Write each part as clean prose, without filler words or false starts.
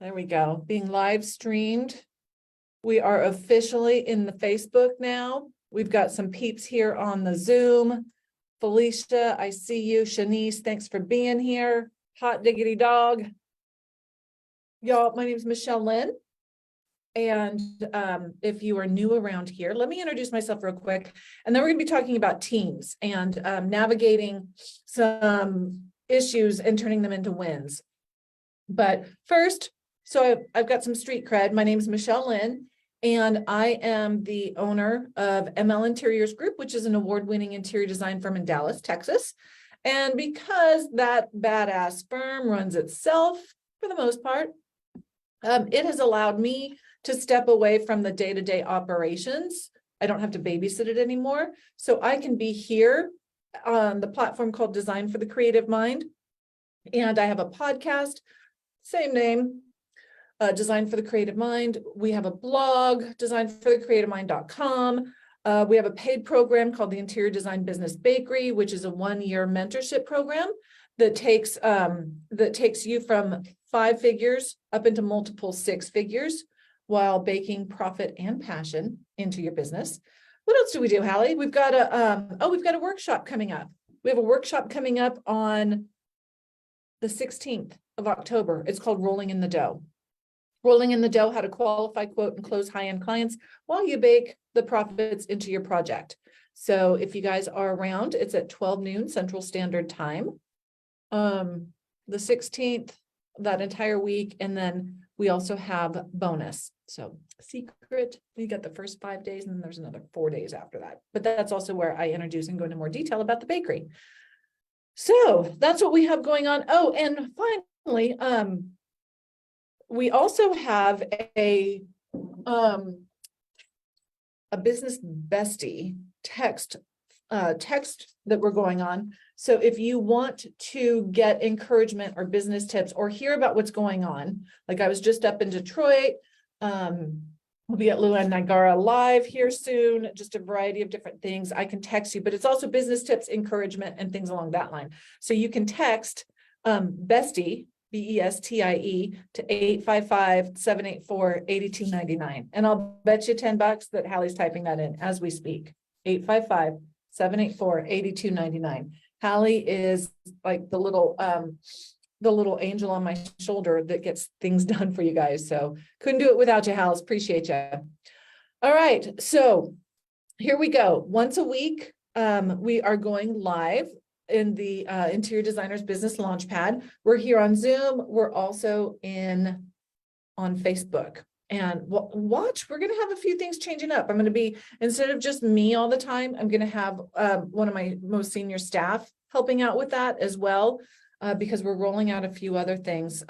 There we go. Being live streamed. We are officially in the Facebook now. We've got some peeps here on the Zoom. Felicia, I see you. Shanice, thanks for being here. Hot diggity dog. Y'all, my name is Michelle Lynn. And if you are new around here, let me introduce myself real quick. And then we're going to be talking about teams and navigating some issues and turning them into wins. But first, so I've got some street cred. My name is Michelle Lynn, and I am the owner of ML Interiors Group, which is an award-winning interior design firm in Dallas, Texas. And because that badass firm runs itself for the most part, it has allowed me to step away from the day-to-day operations. I don't have to babysit it anymore. So I can be here on the platform called Design for the Creative Mind. And I have a podcast, same name, Design for the Creative Mind. We have a blog, designforthecreativemind.com. We have a paid program called the Interior Design Business Bakery, which is a one-year mentorship program that takes you from 5 figures up into multiple 6 figures while baking profit and passion into your business. What else do we do, Hallie? We've got a workshop coming up. We have a workshop coming up on the 16th of October. It's called Rolling in the Dough. Rolling in the Dough, how to qualify, quote, and close high-end clients while you bake the profits into your project. So if you guys are around, it's at 12 noon Central Standard Time. The 16th, that entire week, and then we also have bonus. So secret, you got the first 5 days, and then there's another 4 days after that. But that's also where I introduce and go into more detail about the bakery. So that's what we have going on. Oh, and finally, we also have a business bestie text that we're going on. So if you want to get encouragement or business tips or hear about what's going on, like I was just up in Detroit, we'll be at Lua Niagara live here soon, just a variety of different things. I can text you, but it's also business tips, encouragement, and things along that line. So you can text bestie, BESTIE, to 855-784-8299. And I'll bet you $10 that Hallie's typing that in as we speak. 855-784-8299. Hallie is like the little angel on my shoulder that gets things done for you guys. So couldn't do it without you, Hallie. Appreciate you. All right. So here we go. Once a week, we are going live in the Interior Designers Business Launchpad. We're here on Zoom. We're also on Facebook. And watch, we're going to have a few things changing up. I'm going to be, instead of just me all the time, I'm going to have one of my most senior staff helping out with that as well, because we're rolling out a few other things,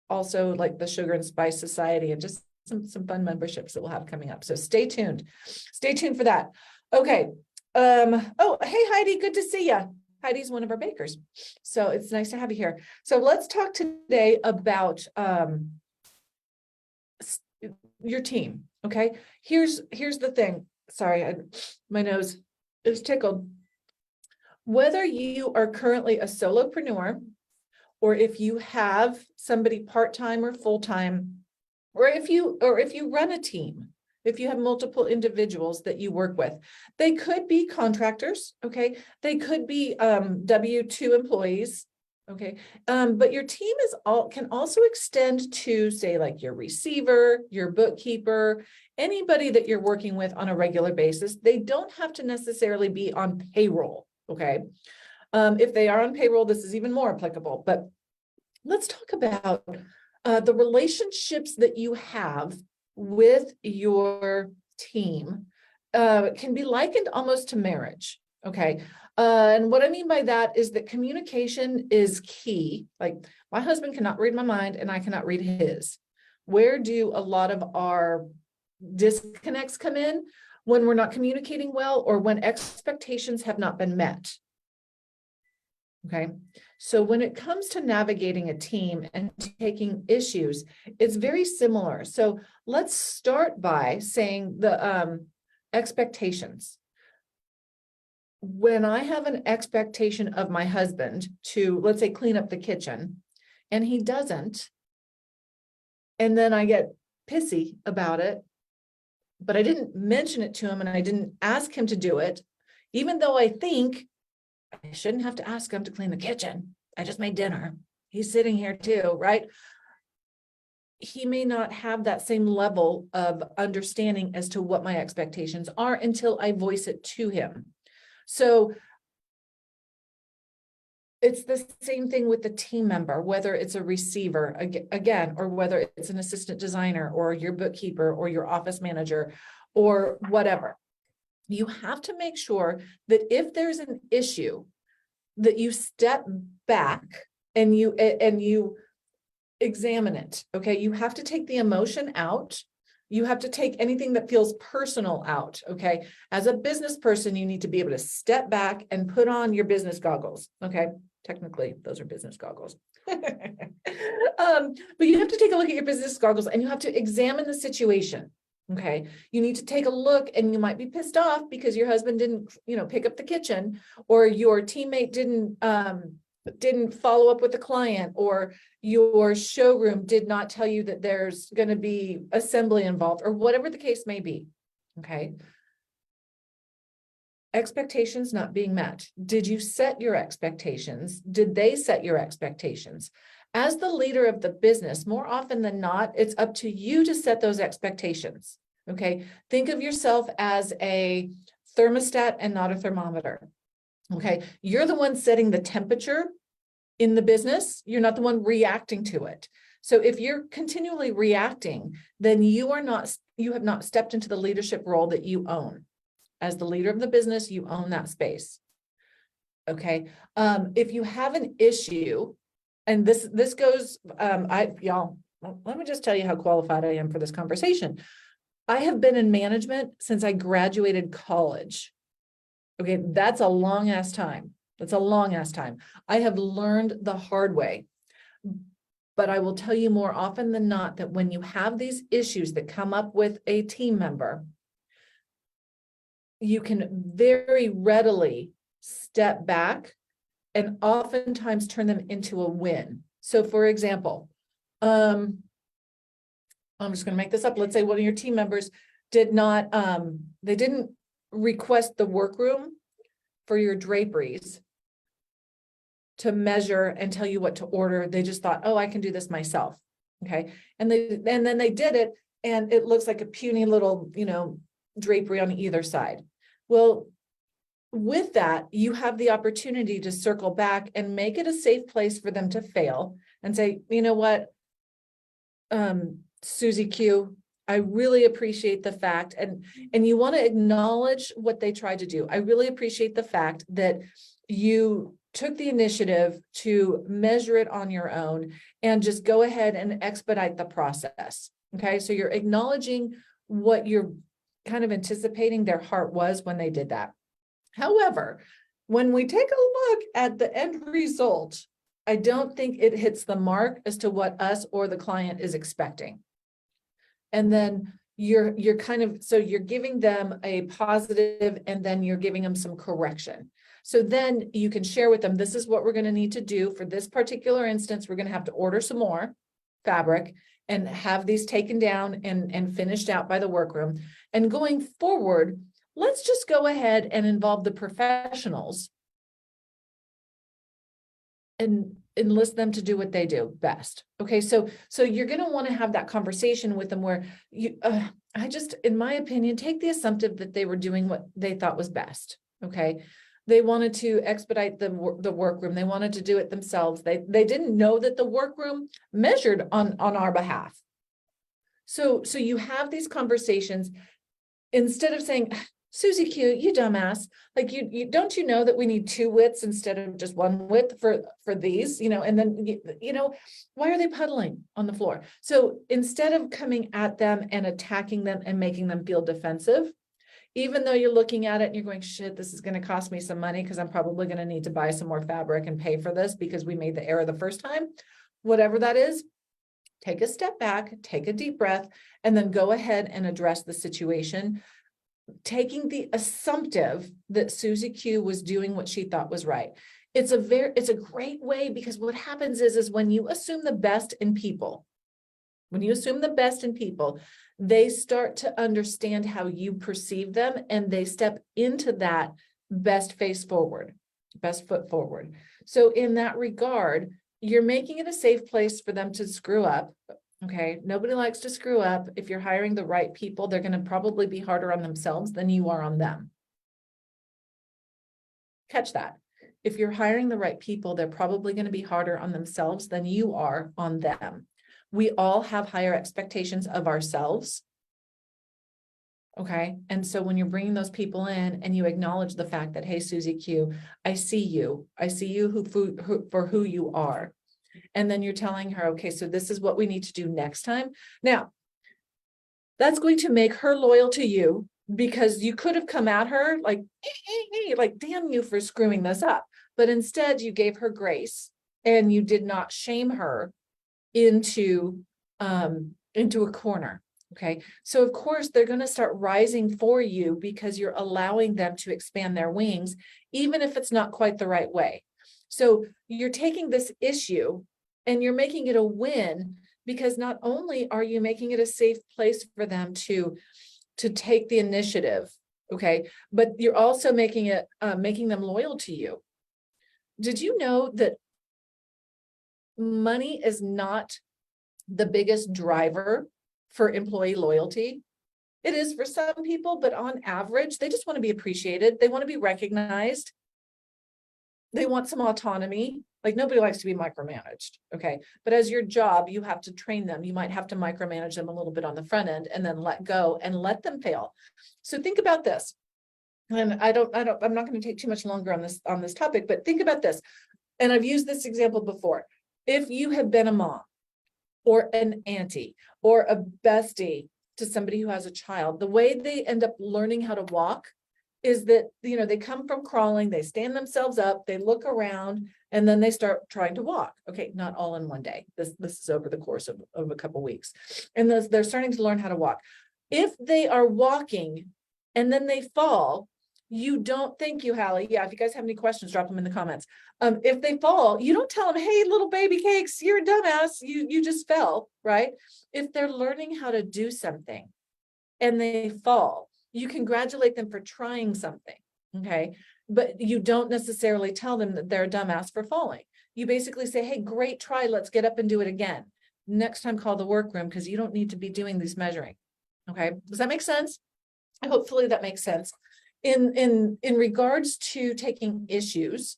also like the Sugar and Spice Society and just some fun memberships that we'll have coming up. So stay tuned. Stay tuned for that. Okay. Oh, hey, Heidi, good to see you. Heidi's one of our bakers. So it's nice to have you here. So let's talk today about your team. Okay. Here's the thing. Sorry, my nose is tickled. Whether you are currently a solopreneur, or if you have somebody part-time or full-time, or if you run a team, if you have multiple individuals that you work with, they could be contractors. Okay. They could be W-2 employees. Okay. But your team can also extend to, say, like your receiver, your bookkeeper, anybody that you're working with on a regular basis. They don't have to necessarily be on payroll. Okay. If they are on payroll, this is even more applicable. But let's talk about the relationships that you have with your team. Can be likened almost to marriage. Okay. And what I mean by that is that communication is key. Like, my husband cannot read my mind and I cannot read his. Where do a lot of our disconnects come in? When we're not communicating well, or when expectations have not been met. Okay. So when it comes to navigating a team and taking issues, it's very similar. So let's start by saying the expectations. When I have an expectation of my husband to, let's say, clean up the kitchen, and he doesn't, And then I get pissy about it, but I didn't mention it to him and I didn't ask him to do it, even though I think I shouldn't have to ask him to clean the kitchen. I just made dinner. He's sitting here too, right? He may not have that same level of understanding as to what my expectations are until I voice it to him. So it's the same thing with the team member, whether it's a receiver again, or whether it's an assistant designer or your bookkeeper or your office manager or whatever. You have to make sure that if there's an issue, that you step back and you examine it. Okay. You have to take the emotion out. You have to take anything that feels personal out. Okay. As a business person, you need to be able to step back and put on your business goggles. Okay. Technically, those are business goggles. But you have to take a look at your business goggles and you have to examine the situation. Okay. You need to take a look, and you might be pissed off because your husband didn't, pick up the kitchen, or your teammate didn't follow up with the client, or your showroom did not tell you that there's going to be assembly involved, or whatever the case may be. Okay. Expectations not being met. Did you set your expectations? Did they set your expectations? As the leader of the business, more often than not, it's up to you to set those expectations. Okay. Think of yourself as a thermostat and not a thermometer. Okay. You're the one setting the temperature in the business. You're not the one reacting to it. So if you're continually reacting, then you have not stepped into the leadership role that you own. As the leader of the business, you own that space. Okay. If you have an issue, and this goes, y'all, let me just tell you how qualified I am for this conversation. I have been in management since I graduated college. Okay. That's a long ass time. That's a long ass time. I have learned the hard way. But I will tell you more often than not that when you have these issues that come up with a team member, you can very readily step back and oftentimes turn them into a win. So for example, I'm just going to make this up. Let's say one of your team members they didn't request the workroom for your draperies to measure and tell you what to order. They just thought, oh, I can do this myself. Okay. And then they did it, and it looks like a puny little, drapery on either side. Well, with that, you have the opportunity to circle back and make it a safe place for them to fail and say, you know what, Susie Q, I really appreciate the fact, and you want to acknowledge what they tried to do. I really appreciate the fact that you took the initiative to measure it on your own and just go ahead and expedite the process. Okay. So you're acknowledging what you're kind of anticipating their heart was when they did that. However, when we take a look at the end result, I don't think it hits the mark as to what us or the client is expecting. And then you're giving them a positive, and then you're giving them some correction. So then you can share with them, this is what we're going to need to do for this particular instance. We're going to have to order some more fabric and have these taken down and finished out by the workroom. And going forward, let's just go ahead and involve the professionals and enlist them to do what they do best. Okay. So you're going to want to have that conversation with them where in my opinion, take the assumptive that they were doing what they thought was best. Okay. They wanted to expedite the workroom. They wanted to do it themselves. They didn't know that the workroom measured on our behalf. So you have these conversations instead of saying, Susie Q, you dumbass, like you don't you know that we need 2 widths instead of just 1 width for these, and then, why are they puddling on the floor? So instead of coming at them and attacking them and making them feel defensive, even though you're looking at it and you're going, shit, this is going to cost me some money because I'm probably going to need to buy some more fabric and pay for this because we made the error the first time, whatever that is, take a step back, take a deep breath, and then go ahead and address the situation, taking the assumptive that Susie Q was doing what she thought was right. It's a great way, because what happens is when you assume the best in people, When you assume the best in people, they start to understand how you perceive them, and they step into that best face forward, best foot forward. So in that regard, you're making it a safe place for them to screw up. Okay, nobody likes to screw up. If you're hiring the right people, they're going to probably be harder on themselves than you are on them. Catch that. If you're hiring the right people, they're probably going to be harder on themselves than you are on them. We all have higher expectations of ourselves. Okay. And so when you're bringing those people in and you acknowledge the fact that, hey, Susie Q, I see you for who you are. And then you're telling her, okay, so this is what we need to do next time. Now, that's going to make her loyal to you, because you could have come at her like, hey, like, damn you for screwing this up. But instead you gave her grace and you did not shame her into a corner. Okay. So of course they're going to start rising for you because you're allowing them to expand their wings, even if it's not quite the right way. So you're taking this issue and you're making it a win, because not only are you making it a safe place for them to take the initiative, okay, but you're also making them loyal to you. Did you know that money is not the biggest driver for employee loyalty? It is for some people, but on average, they just want to be appreciated. They want to be recognized. They want some autonomy. Like, nobody likes to be micromanaged. Okay. But as your job, you have to train them. You might have to micromanage them a little bit on the front end and then let go and let them fail. So think about this. And I'm not going to take too much longer on this topic, but think about this. And I've used this example before. If you have been a mom or an auntie or a bestie to somebody who has a child, the way they end up learning how to walk is that, they come from crawling, they stand themselves up, they look around, and then they start trying to walk. Okay, not all in one day. This is over the course of a couple of weeks. And they're starting to learn how to walk. If they are walking and then they fall, you don't think you, Hallie. Yeah, if you guys have any questions, drop them in the comments. If they fall, you don't tell them, hey, little baby cakes, you're a dumbass. You just fell, right? If they're learning how to do something and they fall, you congratulate them for trying something, okay? But you don't necessarily tell them that they're a dumbass for falling. You basically say, hey, great try, let's get up and do it again. Next time, call the workroom, because you don't need to be doing these measuring, okay? Does that make sense? Hopefully that makes sense. In regards to taking issues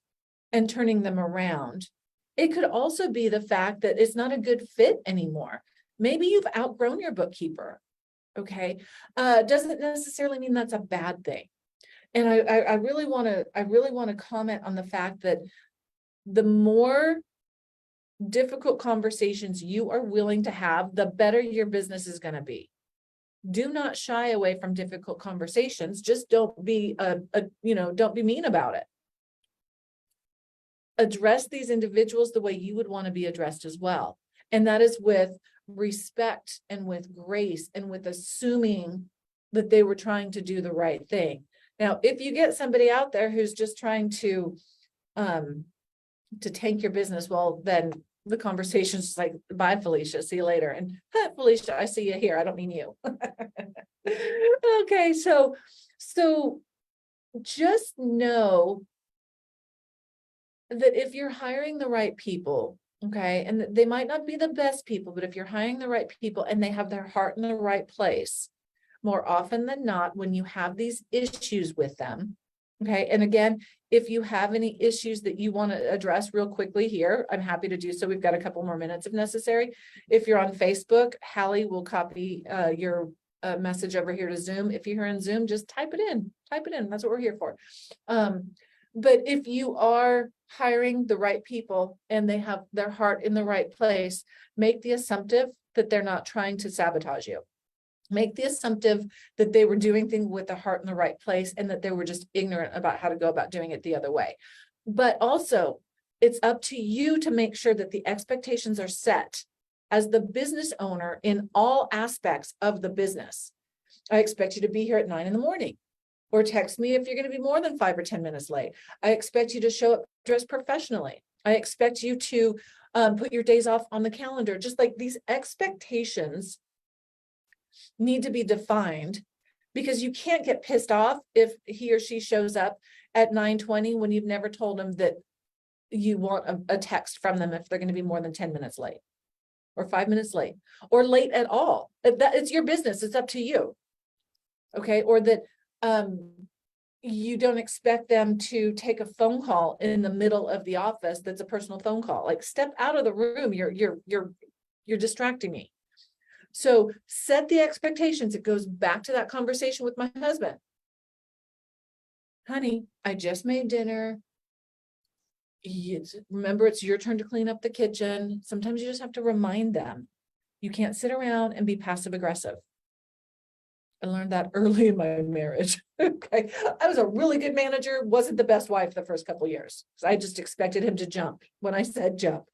and turning them around, it could also be the fact that it's not a good fit anymore. Maybe you've outgrown your bookkeeper. Okay. Doesn't necessarily mean that's a bad thing. And I really want to comment on the fact that the more difficult conversations you are willing to have, the better your business is going to be. Do not shy away from difficult conversations. Just don't be don't be mean about it. Address these individuals the way you would want to be addressed as well. And that is with respect and with grace and with assuming that they were trying to do the right thing. Now, if you get somebody out there who's just trying to tank your business, well, then the conversation's like, bye, Felicia, see you later. And Felicia, I see you here. I don't mean you. Okay, so just know that if you're hiring the right people, okay, and they might not be the best people, but if you're hiring the right people and they have their heart in the right place, more often than not, when you have these issues with them, okay, and again, if you have any issues that you want to address real quickly here, I'm happy to do so. We've got a couple more minutes if necessary. If you're on Facebook, Hallie will copy your message over here to Zoom. If you're in Zoom, just type it in. That's what we're here for. But if you are hiring the right people and they have their heart in the right place, make the assumptive that they're not trying to sabotage you. Make the assumptive that they were doing things with the heart in the right place and that they were just ignorant about how to go about doing it the other way. But also, it's up to you to make sure that the expectations are set as the business owner in all aspects of the business. I expect you to be here at 9 a.m. or text me if you're going to be more than 5 or 10 minutes late. I expect you to show up dressed professionally. I expect you to Put your days off on the calendar. Just like these expectations need to be defined, because you can't get pissed off if he or she shows up at 9:20 when you've never told them that you want a text from them if they're going to be more than 10 minutes late or 5 minutes late or late at all. That it's your business. It's up to you. Okay. Or that you don't expect them to take a phone call in the middle of the office that's a personal phone call. Like, step out of the room. You're distracting me. So set the expectations. It goes back to that conversation with my husband. Honey, I just made dinner. Remember, it's your turn to clean up the kitchen. Sometimes you just have to remind them. You can't sit around and be passive aggressive. I learned that early in my marriage. Okay. I was a really good manager, wasn't the best wife the first couple of years. I just expected him to jump when I said jump.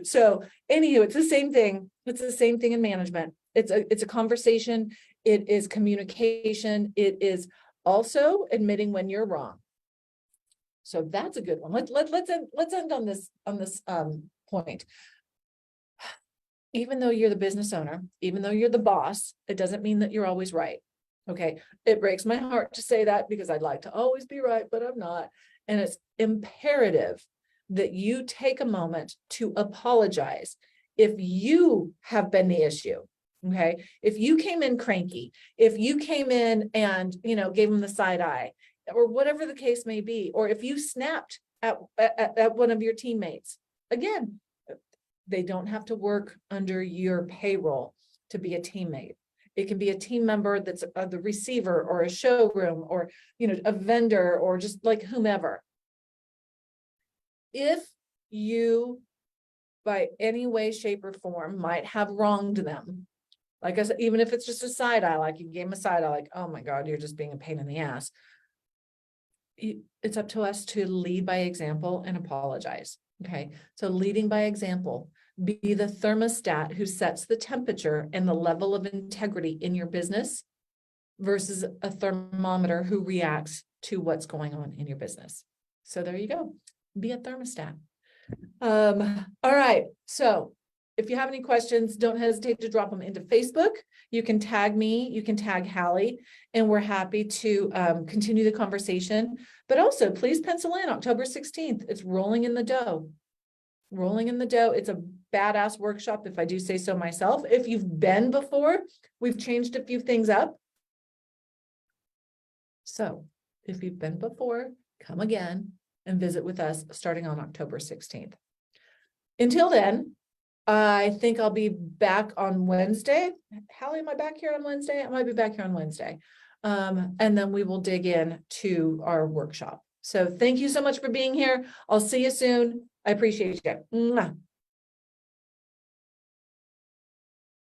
So anywho, it's the same thing. It's the same thing in management. It's a conversation. It is communication. It is also admitting when you're wrong. So that's a good one. Let's end on this point. Even though you're the business owner, even though you're the boss, it doesn't mean that you're always right. Okay. It breaks my heart to say that, because I'd like to always be right, but I'm not. And it's imperative that you take a moment to apologize if you have been the issue. Okay. If you came in cranky, if you came in and, gave them the side eye, or whatever the case may be, or if you snapped at one of your teammates, again, they don't have to work under your payroll to be a teammate. It can be a team member that's the receiver or a showroom or, a vendor or just like whomever. If you, by any way, shape, or form, might have wronged them, like I said, even if it's just a side eye, like you gave them a side eye, like, oh my God, you're just being a pain in the ass. It's up to us to lead by example and apologize. Okay. So leading by example, be the thermostat who sets the temperature and the level of integrity in your business versus a thermometer who reacts to what's going on in your business. So there you go. Be a thermostat. All right. So if you have any questions, don't hesitate to drop them into Facebook. You can tag me, you can tag Hallie, and we're happy to continue the conversation. But also, please pencil in October 16th. It's rolling in the dough. Rolling in the dough. It's a badass workshop, if I do say so myself. If you've been before, we've changed a few things up. So if you've been before, come again and visit with us starting on October 16th. Until then, I think I'll be back on Wednesday. Hallie, am I back here on Wednesday? I might be back here on Wednesday. And then we will dig in to our workshop. So thank you so much for being here. I'll see you soon. I appreciate you. Mwah.